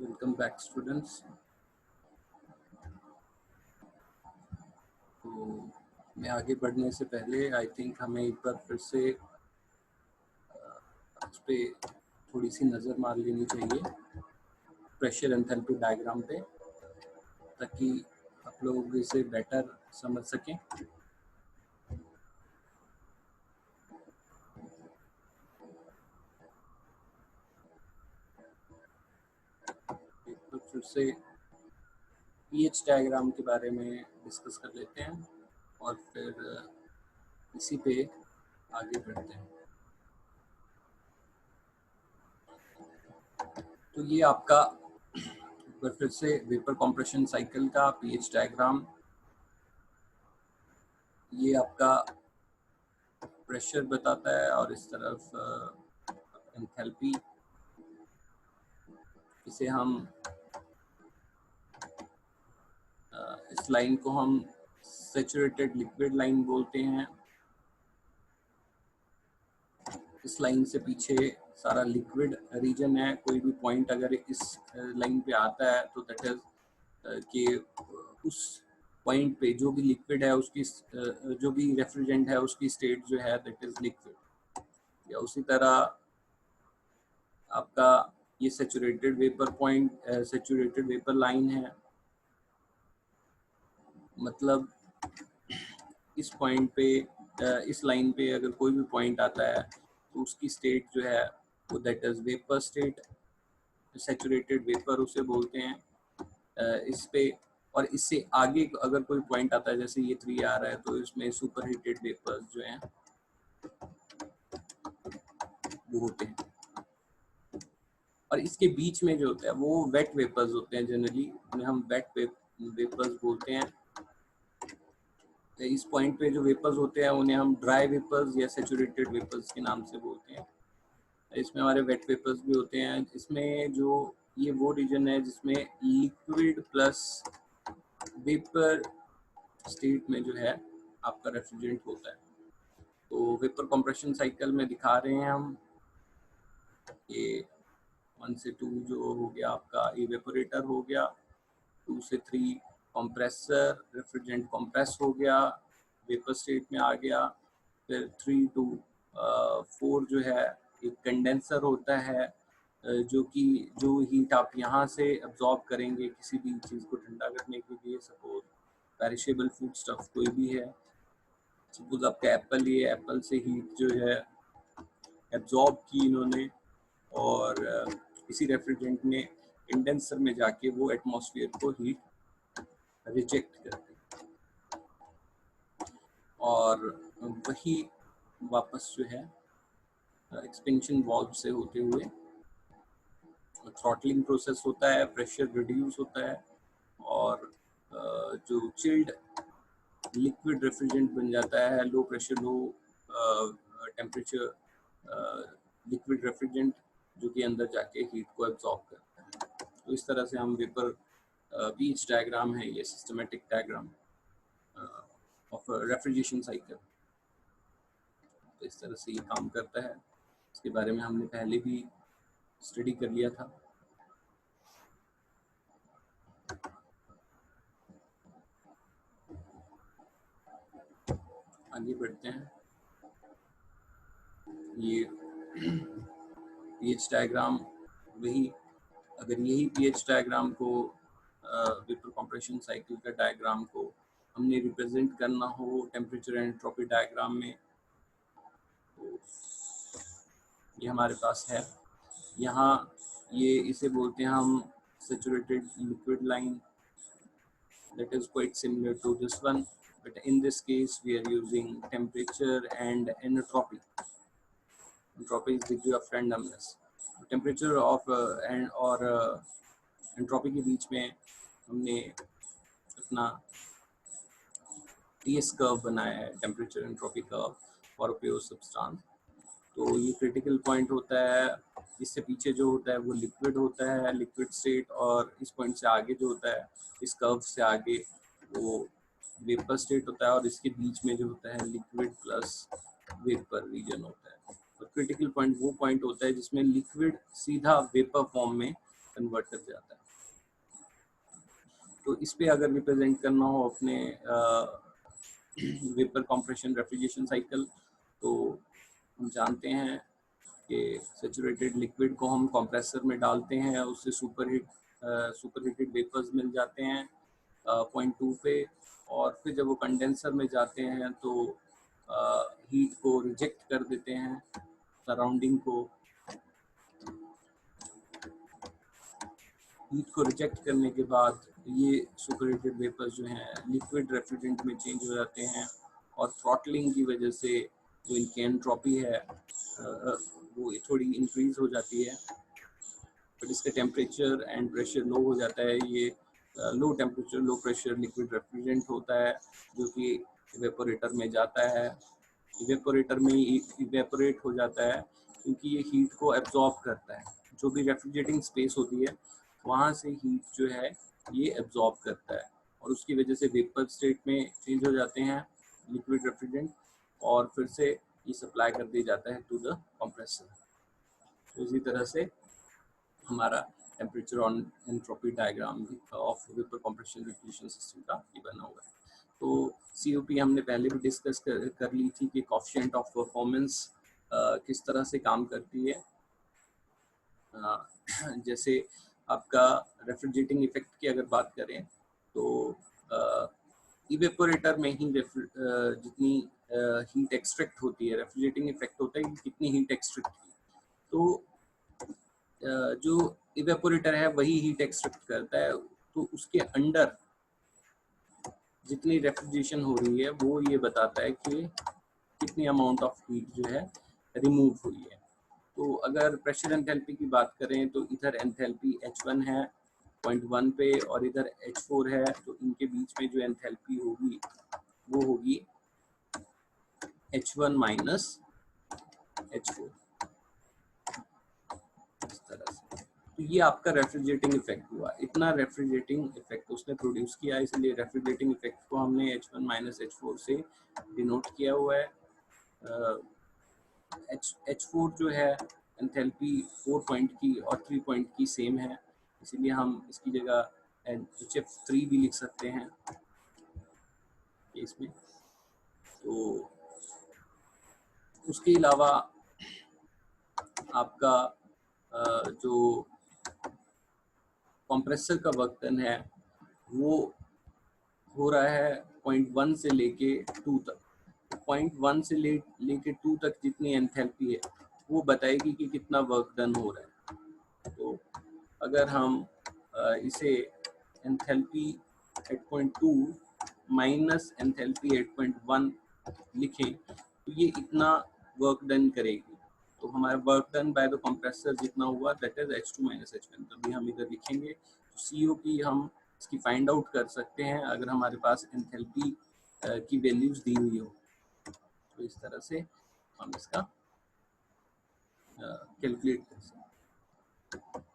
Welcome back students. तो मैं आगे बढ़ने से पहले आई थिंक हमें एक बार फिर से इस पे थोड़ी सी नज़र मार लेनी चाहिए प्रेशर एंथैल्पी डायग्राम पे, ताकि आप लोग इसे बेटर समझ सकें। एक बार फिर से पीएच डायग्राम के बारे में डिस्कस कर लेते हैं और फिर इसी पे आगे बढ़ते हैं। तो ये आपका एक बार फिर से वेपर कंप्रेशन साइकिल का पीएच डायग्राम, ये आपका प्रेशर बताता है और इस तरफ एंथैल्पी। इसे हम इस लाइन को हम सैचुरेटेड लिक्विड लाइन बोलते हैं। इस लाइन से पीछे सारा लिक्विड रीजन है। कोई भी पॉइंट अगर इस लाइन पे आता है तो दैट इज कि उस पॉइंट पे जो भी लिक्विड है उसकी जो भी रेफ्रिजरेंट है उसकी स्टेट जो है दैट इज लिक्विड। या उसी तरह आपका ये saturated vapour point, saturated vapour line है। मतलब इस पॉइंट पे, इस लाइन पे अगर कोई भी पॉइंट आता है तो उसकी स्टेट जो है वो that is vapour state, saturated vapour उसे बोलते हैं। इस पे और इससे आगे अगर कोई पॉइंट आता है, जैसे ये 3 आ रहा है, तो इसमें सुपर हीटेड वेपर्स जो हैं वो होते हैं। और इसके बीच में जो होता है वो वेट वेपर्स होते हैं। जनरली उन्हें हम वेट वेपर्स बोलते हैं। इस पॉइंट पे जो वेपर्स होते हैं उन्हें हम ड्राई वेपर्स या सैचुरेटेड वेपर्स के नाम से बोलते हैं। इसमें हमारे वेट वेपर्स भी होते हैं। इसमें जो ये वो रीजन है जिसमें लिक्विड प्लस वेपर स्टेट में जो है आपका रेफ्रिजरेंट होता है। तो वेपर कंप्रेशन साइकिल में दिखा रहे हैं हम ये 1 से 2 जो हो गया आपका इवेपोरेटर हो गया, 2 से 3 कंप्रेसर, रेफ्रिजरेंट कंप्रेस हो गया, वेपर स्टेट में आ गया। फिर 3 to 4 जो है एक कंडेंसर होता है, जो कि जो हीट आप यहाँ से अब्जॉर्ब करेंगे किसी भी चीज़ को ठंडा करने के लिए। सपोज पेरिशेबल फूड स्टफ कोई भी है, सपोज आपका एप्पल, ये एप्पल से हीट जो है एब्जॉर्ब की इन्होंने और इसी रेफ्रिजरेंट ने कंडेंसर में जाके वो एटमॉस्फेयर को हीट रिजेक्ट कर दी और वही वापस जो है एक्सपेंशन वाल्व से होते हुए थ्रॉटलिंग प्रोसेस होता है, प्रेशर रिड्यूस होता है और जो चिल्ड लिक्विड रेफ्रिजरेंट बन जाता है, low pressure low temperature liquid refrigerant, जो कि अंदर जाके हीट को एब्जॉर्ब करता है। तो इस तरह से हम वेपर पीएच डायग्राम है ये systematic diagram of refrigeration cycle, तो इस तरह से ये काम करता है। इसके बारे में हमने पहले भी स्टडी कर लिया था। आगे बढ़ते हैं। ये पीएच डायग्राम वही, अगर यही पीएच डायग्राम को वेपर कंप्रेशन साइकिल का डायग्राम को हमने रिप्रेजेंट करना हो टेम्परेचर एंड एंट्रोपी डायग्राम में, तो ये हमारे पास है। यहाँ ये इसे बोलते हैं हम saturated liquid line, that is quite similar to this one, but in this case we are using temperature and entropy. Entropy is degree of randomness. Temperature of and और entropy के बीच में हमने अपना TS कर्व बनाया है, temperature entropy curve for pure substance. तो ये critical point होता है। इससे पीछे जो होता है वो लिक्विड होता है, लिक्विड स्टेट, और इस पॉइंट से आगे जो होता है, इस कर्व से आगे, वो वेपर स्टेट होता है, और इसके बीच में जो होता है लिक्विड प्लस वेपर रीजन होता है। और क्रिटिकल पॉइंट वो पॉइंट होता है जिसमें लिक्विड सीधा वेपर फॉर्म में कन्वर्ट कर जाता है। तो इस पे अगर रिप्रेजेंट करना हो अपने वेपर कंप्रेशन रेफ्रिजरेशन साइकिल, तो हम जानते हैं कि सैचुरेटेड लिक्विड को हम कंप्रेसर में डालते हैं, उससे सुपरहीटेड वेपर्स मिल जाते हैं पॉइंट 2 पे, और फिर जब वो कंडेंसर में जाते हैं तो हीट को रिजेक्ट कर देते हैं सराउंडिंग को। हीट को रिजेक्ट करने के बाद ये सुपरहीटेड वेपर्स जो हैं लिक्विड रेफ्रिजरेंट में चेंज हो जाते हैं, और थ्रॉटलिंग की वजह से जो इनकी एंट्रोपी है वो थोड़ी इंक्रीज हो जाती है, बट इसका टेम्परेचर एंड प्रेशर लो हो जाता है। ये low temperature low pressure liquid refrigerant होता है जो कि इवेपोरेटर में जाता है। इवेपोरेटर में इवेपोरेट हो जाता है क्योंकि ये हीट को एब्जॉर्ब करता है। जो भी रेफ्रिजरेटिंग स्पेस होती है वहाँ से हीट जो है ये एब्जॉर्ब करता है, और उसकी वजह से वेपर स्टेट में चेंज हो जाते हैं लिक्विड रेफ्रिजरेंट, और फिर से ये सप्लाई कर दिया जाता है टू द कंप्रेसर। तो इसी तरह से हमारा temperature on entropy diagram of vapour compression refrigeration system का ये बना हुआ है। तो COP हमने पहले भी डिस्कस कर ली थी कि कोएफिशिएंट ऑफ परफॉर्मेंस किस तरह से काम करती है। जैसे आपका रेफ्रिजरेटिंग इफेक्ट की अगर बात करें तो इवेपोरेटर में ही जितनी हीट एक्सट्रैक्ट होती है, रेफ्रिजरेटिंग इफेक्ट होता है कि कितनी हीट एक्सट्रैक्ट की। तो जो इवेपोरेटर है वही हीट एक्सट्रैक्ट करता है, तो उसके अंडर जितनी रेफ्रिजरेशन हो रही है वो ये बताता है कि कितनी अमाउंट ऑफ हीट जो है रिमूव हुई है। तो अगर प्रेशर एंथैल्पी की बात करें तो इधर एंथैल्पी H1 है 0.1 पे, और इधर H4 है, तो इनके बीच में जो एंथैल्पी होगी वो होगी H1 माइनस H4, इस तरह से। तो ये आपका रेफ्रिजरेटिंग इफेक्ट हुआ, इतना रेफ्रिजरेटिंग इफेक्ट उसने प्रोड्यूस किया, इसलिए रेफ्रिजरेटिंग इफेक्ट को हमने H1 माइनस H4 से डिनोट किया हुआ है। H4 जो है एंथैल्पी 4 पॉइंट की और 3 पॉइंट की सेम है, इसीलिए हम इसकी जगह HF3 भी लिख सकते हैं इसमें। तो उसके अलावा आपका जो कंप्रेसर का वर्क डन है वो हो रहा है 0.1 से लेके 2 तक। 0.1 से लेके 2 तक जितनी एंथैल्पी है वो बताएगी कि कितना वर्क डन हो रहा है। तो अगर हम इसे एंथैल्पी 8.2 माइनस एंथैल्पी 8.1 लिखें तो ये इतना वर्क डन करेगी। तो हमारा work done by the compressor जितना हुआ that is H2 minus H1। तभी हम इधर लिखेंगे तो COP हम इसकी फाइंड आउट कर सकते हैं अगर हमारे पास एंथैल्पी की वैल्यूज दी हुई हो। तो इस तरह से हम इसका कैलकुलेट कर सकते हैं।